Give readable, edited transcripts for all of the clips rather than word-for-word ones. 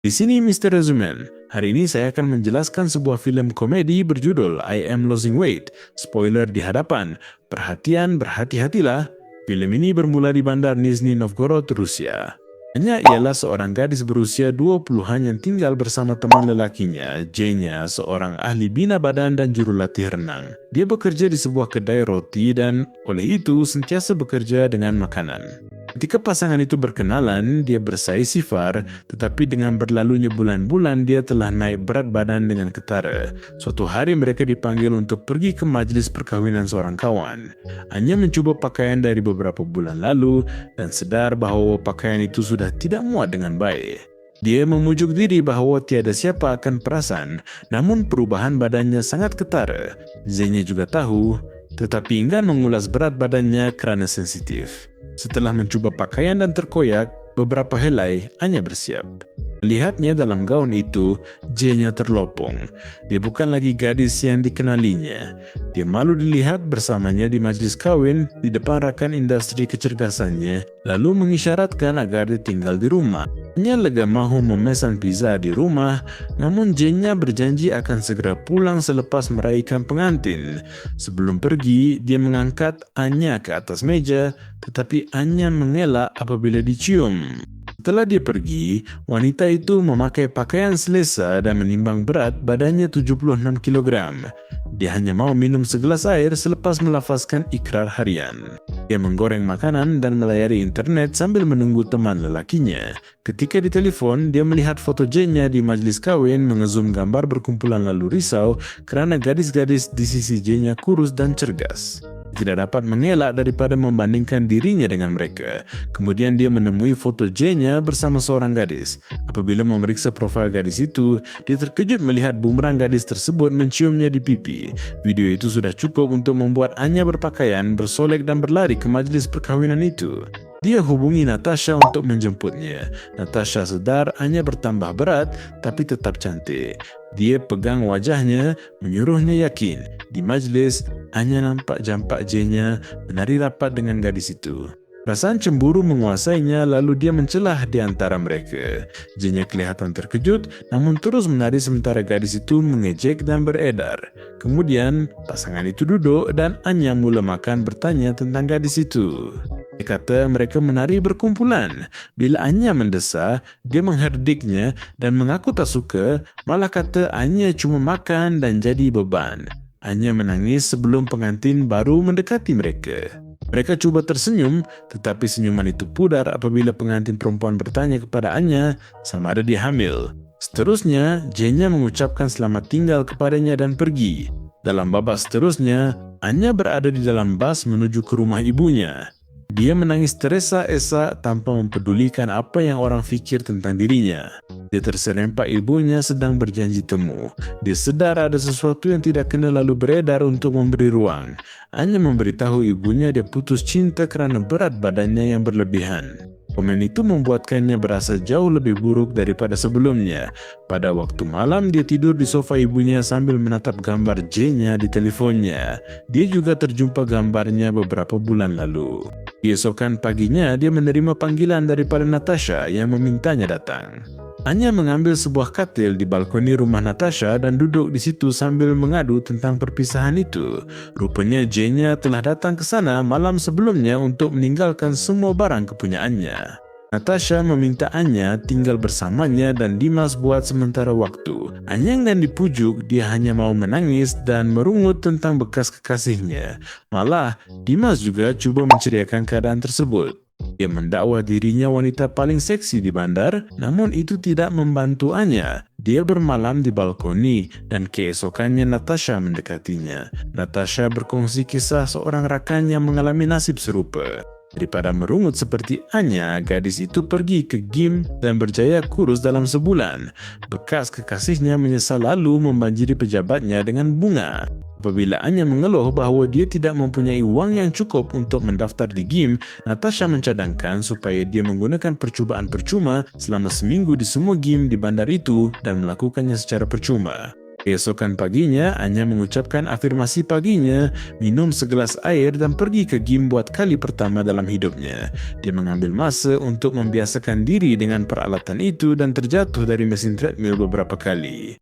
Di sini Mr. Resumen. Hari ini saya akan menjelaskan sebuah film komedi berjudul I Am Losing Weight. Spoiler di hadapan. Perhatian, berhati-hatilah. Film ini bermula di bandar Nizhny Novgorod, Rusia. Anya ialah seorang gadis berusia 20-an yang tinggal bersama teman lelakinya, Jenya, seorang ahli bina badan dan juru latih renang. Dia bekerja di sebuah kedai roti dan oleh itu sentiasa bekerja dengan makanan. Ketika pasangan itu berkenalan, dia bersaing sifar, tetapi dengan berlalunya bulan-bulan dia telah naik berat badan dengan ketara. Suatu hari mereka dipanggil untuk pergi ke majelis perkawinan seorang kawan. Anya mencoba pakaian dari beberapa bulan lalu dan sadar bahawa pakaian itu sudah tidak muat dengan baik. Dia memujuk diri bahawa tiada siapa akan perasan, namun perubahan badannya sangat ketara. Zenya juga tahu, tetapi enggan mengulas berat badannya kerana sensitif. Setelah mencuba pakaian dan terkoyak, beberapa helai Anya bersiap. Melihatnya dalam gaun itu, Jenya terlopong. Dia bukan lagi gadis yang dikenalinya. Dia malu dilihat bersamanya di majlis kawin di depan rakan industri kecerdasannya, lalu mengisyaratkan agar dia tinggal di rumah. Anya lega mahu memesan pizza di rumah, namun Jenya berjanji akan segera pulang selepas meraihkan pengantin. Sebelum pergi, dia mengangkat Anya ke atas meja, tetapi Anya mengelak apabila dicium. Setelah dia pergi, wanita itu memakai pakaian selesa dan menimbang berat badannya 76 kg. Dia hanya mau minum segelas air selepas melafazkan ikrar harian. Dia menggoreng makanan dan melayari internet sambil menunggu teman lelakinya. Ketika ditelepon, dia melihat foto Jenya di majlis kawin mengezum gambar berkumpulan lalu risau kerana gadis-gadis di sisi Jenya kurus dan cergas. Tidak dapat mengelak daripada membandingkan dirinya dengan mereka. Kemudian dia menemui foto Jenya bersama seorang gadis. Apabila memeriksa profil gadis itu, dia terkejut melihat bumerang gadis tersebut menciumnya di pipi. Video itu sudah cukup untuk membuat Anya berpakaian, bersolek dan berlari ke majlis perkahwinan itu. Dia hubungi Natasha untuk menjemputnya. Natasha sedar Anya bertambah berat tapi tetap cantik. Dia pegang wajahnya, menyuruhnya yakin. Di majlis, Anya nampak jampak Jenya menari rapat dengan gadis itu. Perasaan cemburu menguasainya lalu dia mencelah di antara mereka. Jenya kelihatan terkejut namun terus menari sementara gadis itu mengejek dan beredar. Kemudian pasangan itu duduk dan Anya mula makan bertanya tentang gadis itu. Dia kata mereka menari berkumpulan. Bila Anya mendesak, dia mengherdiknya dan mengaku tak suka, malah kata Anya cuma makan dan jadi beban. Anya menangis sebelum pengantin baru mendekati mereka. Mereka cuba tersenyum, tetapi senyuman itu pudar apabila pengantin perempuan bertanya kepada Anya sama ada dia hamil. Seterusnya, Jenya mengucapkan selamat tinggal kepadanya dan pergi. Dalam babak seterusnya, Anya berada di dalam bas menuju ke rumah ibunya. Dia menangis teresa-esa tanpa mempedulikan apa yang orang fikir tentang dirinya. Dia terserempak ibunya sedang berjanji temu. Dia sedar ada sesuatu yang tidak kena lalu beredar untuk memberi ruang. Anya memberitahu ibunya dia putus cinta kerana berat badannya yang berlebihan. Komen itu membuatkannya berasa jauh lebih buruk daripada sebelumnya. Pada waktu malam dia tidur di sofa ibunya sambil menatap gambar Jenya di teleponnya. Dia juga terjumpa gambarnya beberapa bulan lalu. Keesokan paginya dia menerima panggilan daripada Natasha yang memintanya datang. Anya mengambil sebuah katil di balkoni rumah Natasha dan duduk di situ sambil mengadu tentang perpisahan itu. Rupanya Jenya telah datang ke sana malam sebelumnya untuk meninggalkan semua barang kepunyaannya. Natasha meminta Anya tinggal bersamanya dan Dimas buat sementara waktu. Anya dan dipujuk, dia hanya mau menangis dan merungut tentang bekas kekasihnya. Malah, Dimas juga cuba menceriakan keadaan tersebut. Dia mendakwa dirinya wanita paling seksi di bandar, namun itu tidak membantu Anya. Dia bermalam di balkoni dan keesokannya Natasha mendekatinya. Natasha berkongsi kisah seorang rakan yang mengalami nasib serupa. Daripada merungut seperti Anya, gadis itu pergi ke gym dan berjaya kurus dalam sebulan. Bekas kekasihnya menyesal lalu membanjiri pejabatnya dengan bunga. Apabila Anya mengeluh bahawa dia tidak mempunyai wang yang cukup untuk mendaftar di gym, Natasha mencadangkan supaya dia menggunakan percubaan percuma selama seminggu di semua gym di bandar itu dan melakukannya secara percuma. Keesokan paginya, Anya mengucapkan afirmasi paginya, minum segelas air dan pergi ke gym buat kali pertama dalam hidupnya. Dia mengambil masa untuk membiasakan diri dengan peralatan itu dan terjatuh dari mesin treadmill beberapa kali.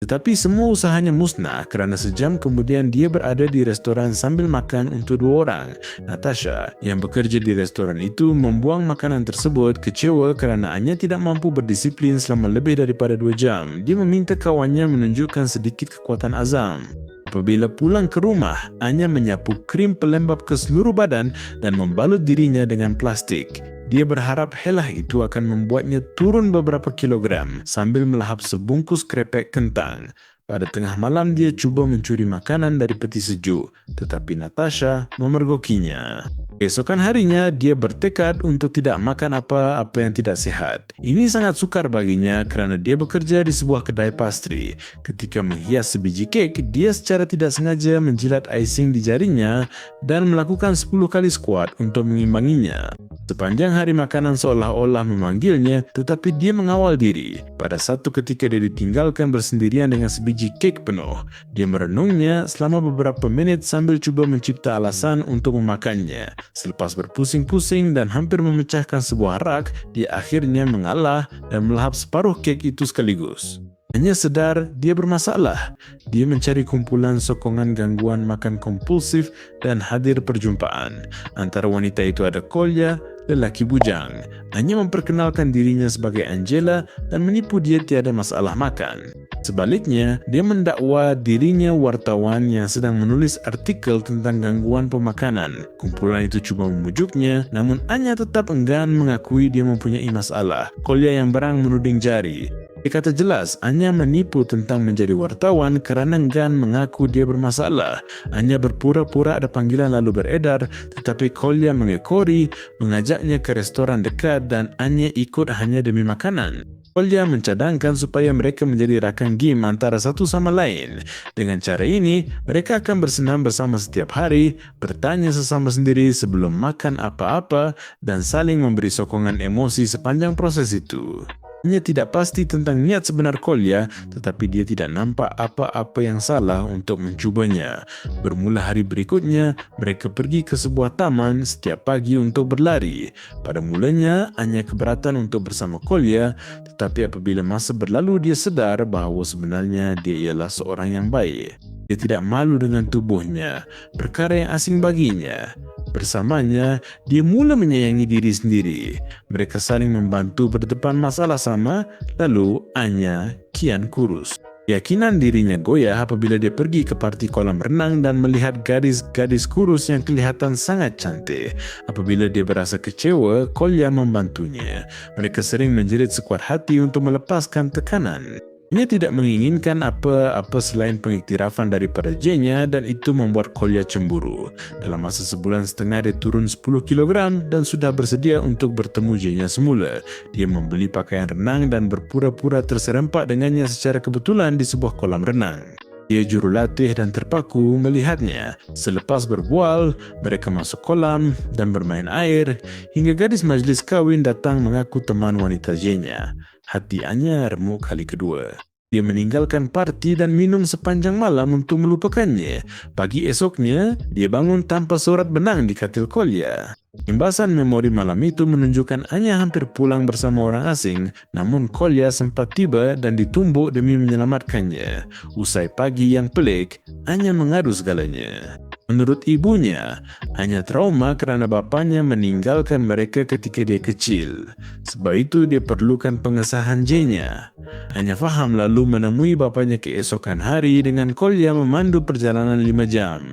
Tetapi semua usahanya musnah kerana sejam kemudian dia berada di restoran sambil makan untuk 2 orang. Natasha yang bekerja di restoran itu membuang makanan tersebut, kecewa kerana Anya tidak mampu berdisiplin selama lebih daripada 2 jam. Dia meminta kawannya menunjukkan sedikit kekuatan azam. Apabila pulang ke rumah, Anya menyapu krim pelembab ke seluruh badan dan membalut dirinya dengan plastik. Dia berharap helah itu akan membuatnya turun beberapa kilogram sambil melahap sebungkus krepek kentang. Pada tengah malam dia cuba mencuri makanan dari peti sejuk, tetapi Natasha memergokinya. Keesokan harinya, dia bertekad untuk tidak makan apa-apa yang tidak sehat. Ini sangat sukar baginya kerana dia bekerja di sebuah kedai pastri. Ketika menghias sebiji kek, dia secara tidak sengaja menjilat icing di jarinya dan melakukan 10 kali squat untuk mengimbanginya. Sepanjang hari makanan seolah-olah memanggilnya, tetapi dia mengawal diri. Pada satu ketika dia ditinggalkan bersendirian dengan sebiji kek penuh. Dia merenungnya selama beberapa menit sambil cuba mencipta alasan untuk memakannya. Selepas berpusing-pusing dan hampir memecahkan sebuah rak, dia akhirnya mengalah dan melahap separuh kek itu sekaligus. Hanya sedar dia bermasalah. Dia mencari kumpulan sokongan gangguan makan kompulsif dan hadir perjumpaan. Antara wanita itu ada Kolya, lelaki bujang. Hanya memperkenalkan dirinya sebagai Angela dan menipu dia tiada masalah makan. Sebaliknya, dia mendakwa dirinya wartawan yang sedang menulis artikel tentang gangguan pemakanan. Kumpulan itu cuba memujuknya, namun Anya tetap enggan mengakui dia mempunyai masalah. Kolya yang berang menuding jari. Dia kata jelas, Anya menipu tentang menjadi wartawan kerana enggan mengaku dia bermasalah. Anya berpura-pura ada panggilan lalu beredar, tetapi Kolya mengekori, mengajaknya ke restoran dekat dan Anya ikut hanya demi makanan. Kolya mencadangkan supaya mereka menjadi rakan gym antara satu sama lain. Dengan cara ini, mereka akan bersenam bersama setiap hari, bertanya sesama sendiri sebelum makan apa-apa, dan saling memberi sokongan emosi sepanjang proses itu. Anya tidak pasti tentang niat sebenar Kolya, tetapi dia tidak nampak apa-apa yang salah untuk mencubanya. Bermula hari berikutnya, mereka pergi ke sebuah taman setiap pagi untuk berlari. Pada mulanya, Anya keberatan untuk bersama Kolya, tetapi apabila masa berlalu dia sedar bahawa sebenarnya dia ialah seorang yang baik. Dia tidak malu dengan tubuhnya, perkara yang asing baginya. Bersamanya, dia mula menyayangi diri sendiri. Mereka saling membantu berdepan masalah sama, lalu Anya kian kurus. Keyakinan dirinya goyah apabila dia pergi ke parti kolam renang dan melihat gadis-gadis kurus yang kelihatan sangat cantik. Apabila dia berasa kecewa, Kolya membantunya. Mereka sering menjerit sekuat hati untuk melepaskan tekanan. Dia tidak menginginkan apa-apa selain pengiktirafan daripada J-nya dan itu membuat Kolya cemburu. Dalam masa sebulan setengah dia turun 10 kg dan sudah bersedia untuk bertemu J-nya semula. Dia membeli pakaian renang dan berpura-pura terserempak dengannya secara kebetulan di sebuah kolam renang. Dia jurulatih dan terpaku melihatnya. Selepas berbual, mereka masuk kolam dan bermain air hingga gadis majlis kahwin datang mengaku teman wanita J-nya. Hati Anya remuk kali kedua. Dia meninggalkan parti dan minum sepanjang malam untuk melupakannya. Pagi esoknya, dia bangun tanpa surat benang di katil Kolya. Imbasan memori malam itu menunjukkan Anya hampir pulang bersama orang asing, namun Kolya sempat tiba dan ditumbuk demi menyelamatkannya. Usai pagi yang pelik, Anya mengadu segalanya. Menurut ibunya, Anya trauma kerana bapanya meninggalkan mereka ketika dia kecil. Sebab itu dia perlukan pengesahan J-nya. Anya faham lalu menemui bapanya keesokan hari dengan Kolya memandu perjalanan 5 jam.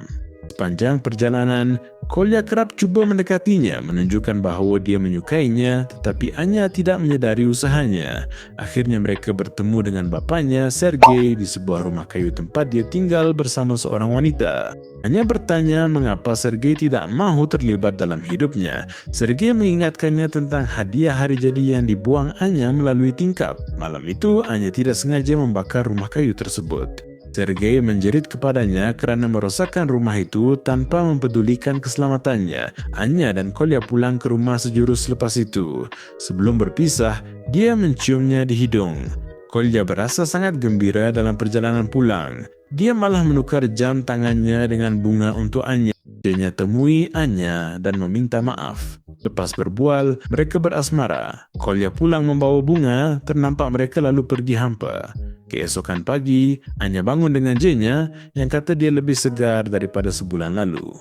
Sepanjang perjalanan, Kolya kerap cuba mendekatinya, menunjukkan bahawa dia menyukainya, tetapi Anya tidak menyedari usahanya. Akhirnya mereka bertemu dengan bapanya, Sergei, di sebuah rumah kayu tempat dia tinggal bersama seorang wanita. Anya bertanya mengapa Sergei tidak mahu terlibat dalam hidupnya. Sergei mengingatkannya tentang hadiah hari jadi yang dibuang Anya melalui tingkap. Malam itu, Anya tidak sengaja membakar rumah kayu tersebut. Sergei menjerit kepadanya kerana merosakkan rumah itu tanpa mempedulikan keselamatannya. Anya dan Kolya pulang ke rumah sejurus selepas itu. Sebelum berpisah, dia menciumnya di hidung. Kolya berasa sangat gembira dalam perjalanan pulang. Dia malah menukar jam tangannya dengan bunga untuk Anya. Dia temui Anya dan meminta maaf. Lepas berbual, mereka berasmara. Kolya pulang membawa bunga, ternampak mereka lalu pergi hampa. Keesokan pagi, Anya bangun dengan J-nya yang kata dia lebih segar daripada sebulan lalu.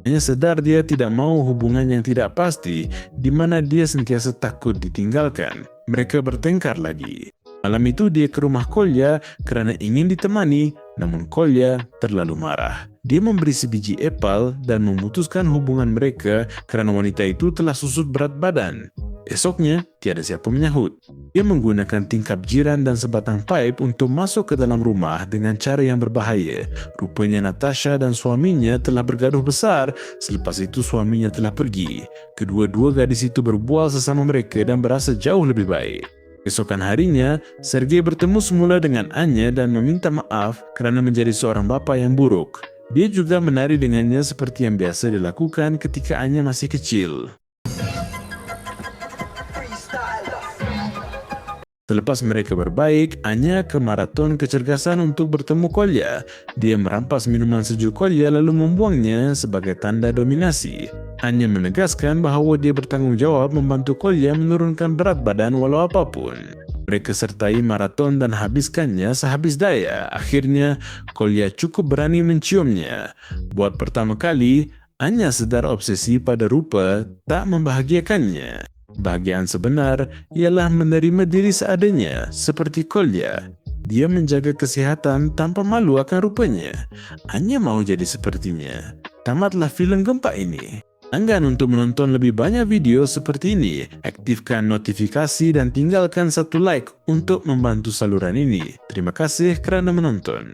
Anya sedar dia tidak mau hubungan yang tidak pasti di mana dia sentiasa takut ditinggalkan. Mereka bertengkar lagi. Malam itu dia ke rumah Kolya kerana ingin ditemani, namun Kolya terlalu marah. Dia memberi sebiji apel dan memutuskan hubungan mereka kerana wanita itu telah susut berat badan. Esoknya, tiada siapa menyahut. Dia menggunakan tingkap jiran dan sebatang paip untuk masuk ke dalam rumah dengan cara yang berbahaya. Rupanya Natasha dan suaminya telah bergaduh besar, selepas itu suaminya telah pergi. Kedua-dua gadis itu berbual sesama mereka dan berasa jauh lebih baik. Keesokan harinya, Sergei bertemu semula dengan Anya dan meminta maaf kerana menjadi seorang bapa yang buruk. Dia juga menari dengannya seperti yang biasa dilakukan ketika Anya masih kecil. Selepas mereka berbaik, Anya ke maraton kecergasan untuk bertemu Kolya. Dia merampas minuman sejuk Kolya lalu membuangnya sebagai tanda dominasi. Anya menegaskan bahawa dia bertanggungjawab membantu Kolya menurunkan berat badan walau apapun. Mereka sertai maraton dan habiskannya sehabis daya. Akhirnya, Kolya cukup berani menciumnya. Buat pertama kali, Anya sedar obsesi pada rupa tak membahagiakannya. Bahagian sebenar ialah menerima diri seadanya, seperti Kolya. Dia menjaga kesihatan tanpa malu akan rupanya. Anya mau jadi sepertinya. Tamatlah filem gempak ini. Enggan untuk menonton lebih banyak video seperti ini. Aktifkan notifikasi dan tinggalkan satu like untuk membantu saluran ini. Terima kasih kerana menonton.